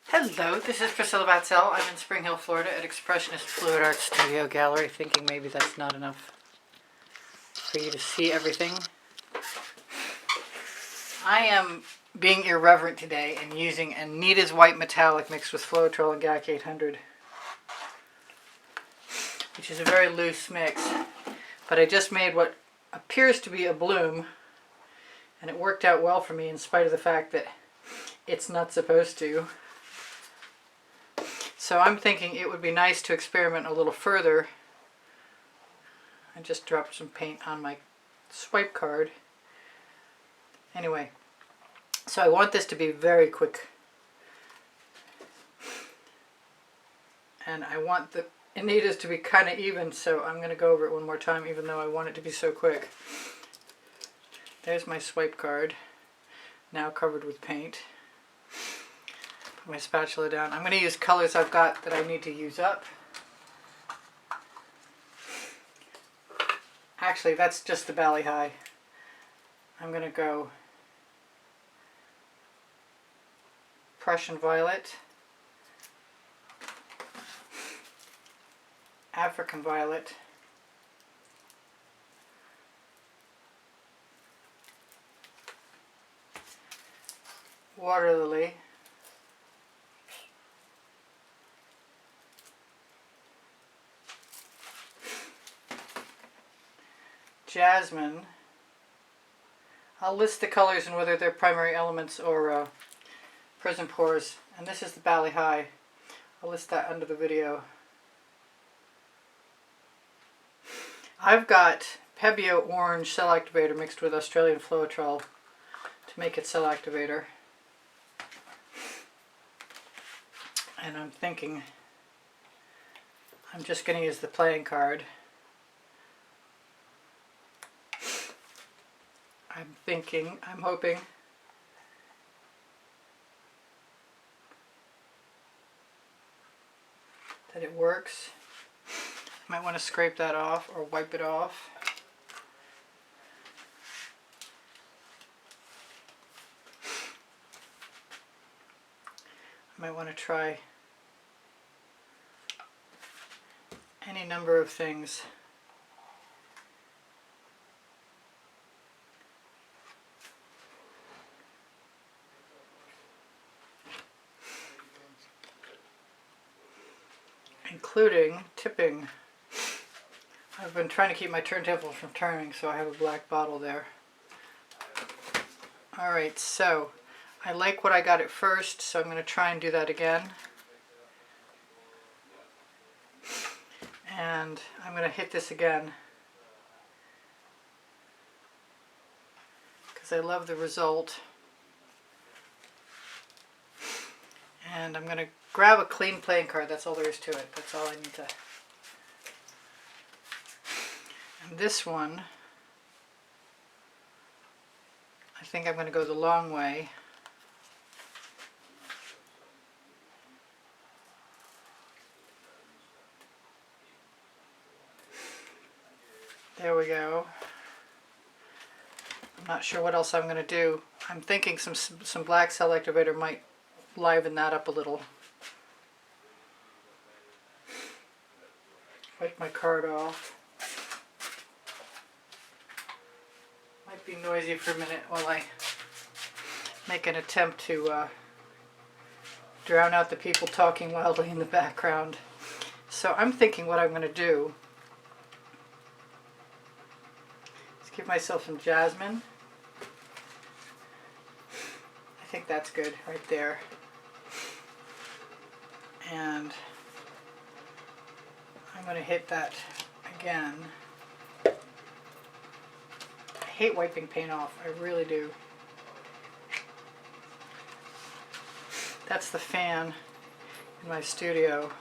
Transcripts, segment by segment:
Hello, this is Priscilla Batzell. I'm in Spring Hill, Florida at Expressionist Fluid Art Studio Gallery, thinking maybe that's not enough for you to see everything. I am being irreverent today and using Anitas White Metallic mixed with Floetrol and GAC 800, which is a very loose mix. But I just made what appears to be a bloom, and it worked out well for me in spite of the fact that it's not supposed to. So I'm thinking it would be nice to experiment a little further. I just dropped some paint on my swipe card. Anyway, so I want this to be very quick. And I want the Anitas to be kind of even, so I'm going to go over it one more time even though I want it to be so quick. There's my swipe card, now covered with paint. Put my spatula down. I'm going to use colors I've got that I need to use up. Actually, that's just the Bali Hi. I'm going to go Prussian violet, African violet, Waterlily, Jasmine. I'll list the colors and whether they're primary elements or Prizm pores. And this is the Bali Hi. I'll list that under the video. I've got Pebbio Orange Cell Activator mixed with Australian Floetrol to make it Cell Activator. And I'm thinking I'm just going to use the playing card. I'm hoping that it works. Might want to scrape that off or wipe it off. I might want to try any number of things. Including tipping. I've been trying to keep my turntable from turning, so I have a black bottle there. Alright, so I like what I got at first, so I'm going to try and do that again. And I'm going to hit this again because I love the result. And I'm going to grab a clean playing card. That's all there is to it. That's all I need to. And this one, I think I'm going to go the long way. There we go. I'm not sure what else I'm going to do. I'm thinking some black cell activator might liven that up a little. Wipe my card off. Might be noisy for a minute while I make an attempt to drown out the people talking wildly in the background. So I'm thinking what I'm going to do is give myself some jasmine. I think that's good right there. And I'm going to hit that again. I hate wiping paint off, I really do. That's the fan in my studio.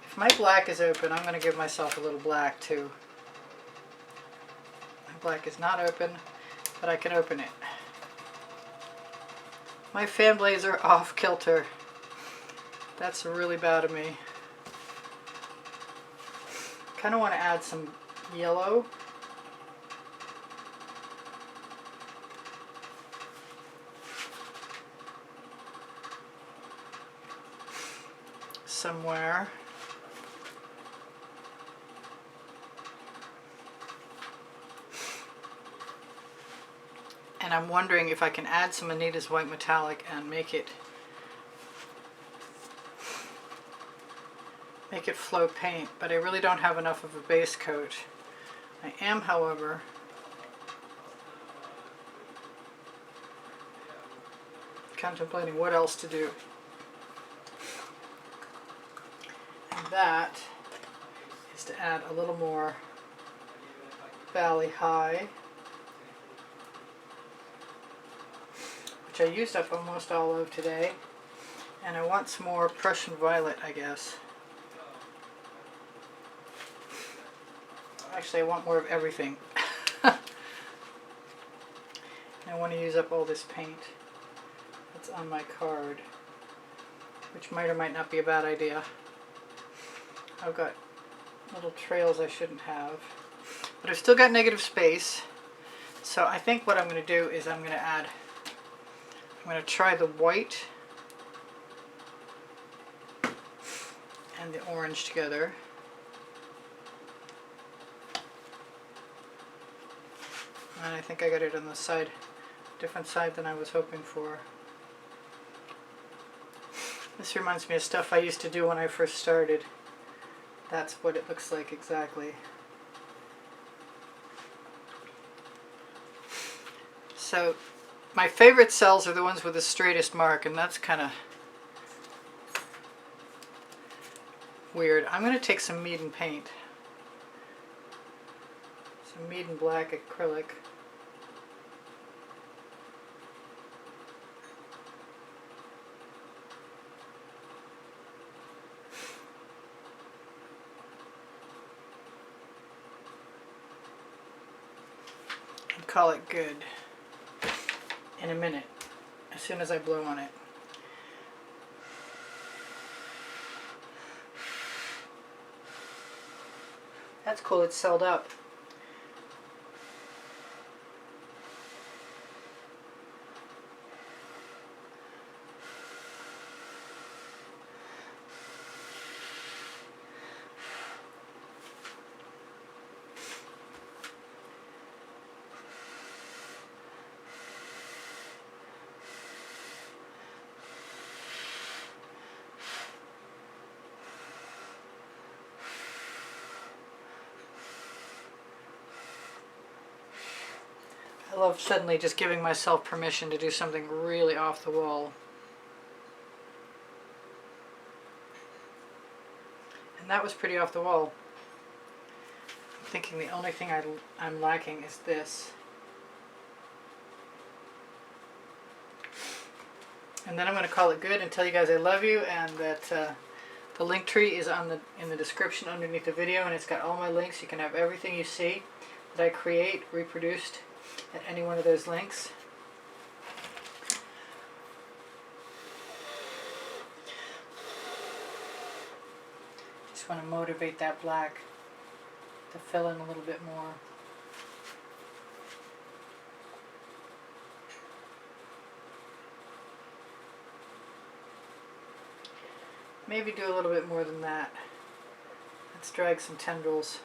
If my black is open, I'm going to give myself a little black too. My black is not open, but I can open it. My fan blades are off kilter. That's really bad of me. Kind of want to add some yellow. somewhere. And I'm wondering if I can add some Anitas white metallic and make it flow paint, but I really don't have enough of a base coat. I am, however, contemplating what else to do. And that is to add a little more Bali Hi, which I used up almost all of today. And I want some more Prussian violet, I guess. Actually, I want more of everything. I want to use up all this paint that's on my card, which might or might not be a bad idea. I've got little trails I shouldn't have, but I've still got negative space. So I think what I'm going to do is I'm going to try the white and the orange together. And I think I got it on the side, different side than I was hoping for. This reminds me of stuff I used to do when I first started. That's what it looks like exactly. So my favorite cells are the ones with the straightest mark, and that's kind of weird. I'm going to take some Meeden paint. Some Meeden black acrylic. And call it good in a minute, as soon as I blow on it. That's cool, it's celled up. I love suddenly just giving myself permission to do something really off the wall. And that was pretty off the wall. I'm thinking the only thing I'm lacking is this. And then I'm going to call it good and tell you guys I love you, and that the link tree is in the description underneath the video, and it's got all my links. You can have everything you see that I create reproduced at any one of those links. Just want to motivate that black to fill in a little bit more. Maybe do a little bit more than that. Let's drag some tendrils.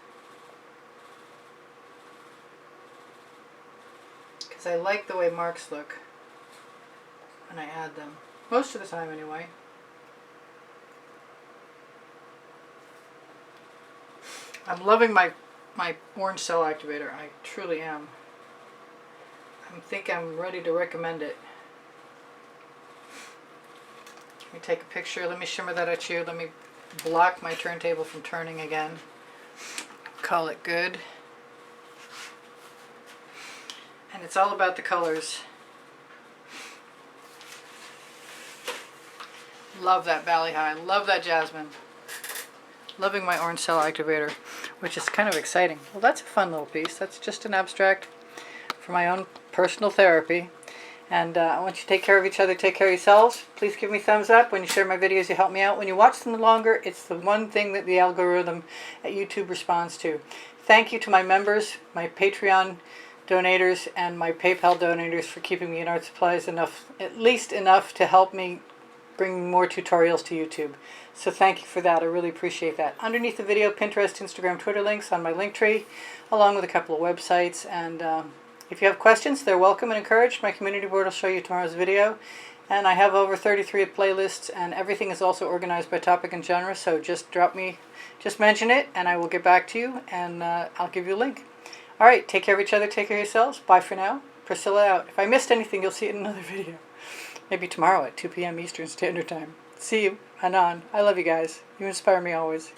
Because I like the way marks look when I add them. Most of the time anyway. I'm loving my orange cell activator. I truly am. I think I'm ready to recommend it. Let me take a picture. Let me shimmer that at you. Let me block my turntable from turning again. Call it good. And it's all about the colors. Love that Bali Hi. Love that Jasmine. Loving my orange cell activator, which is kind of exciting. Well, that's a fun little piece. That's just an abstract for my own personal therapy. And I want you to take care of each other, take care of yourselves. Please give me thumbs up. When you share my videos, you help me out. When you watch them longer, it's the one thing that the algorithm at YouTube responds to. Thank you to my members, my Patreon donators, and my PayPal donators for keeping me in art supplies enough, at least enough to help me bringing more tutorials to YouTube. So thank you for that. I really appreciate that. Underneath the video, Pinterest, Instagram, Twitter links on my link tree, along with a couple of websites. And if you have questions, they're welcome and encouraged. My community board will show you tomorrow's video. And I have over 33 playlists, and everything is also organized by topic and genre, so just mention it, and I will get back to you, and I'll give you a link. All right, take care of each other, take care of yourselves. Bye for now. Priscilla out. If I missed anything, you'll see it in another video. Maybe tomorrow at 2 p.m. Eastern Standard Time. See you. Anon. I love you guys. You inspire me always.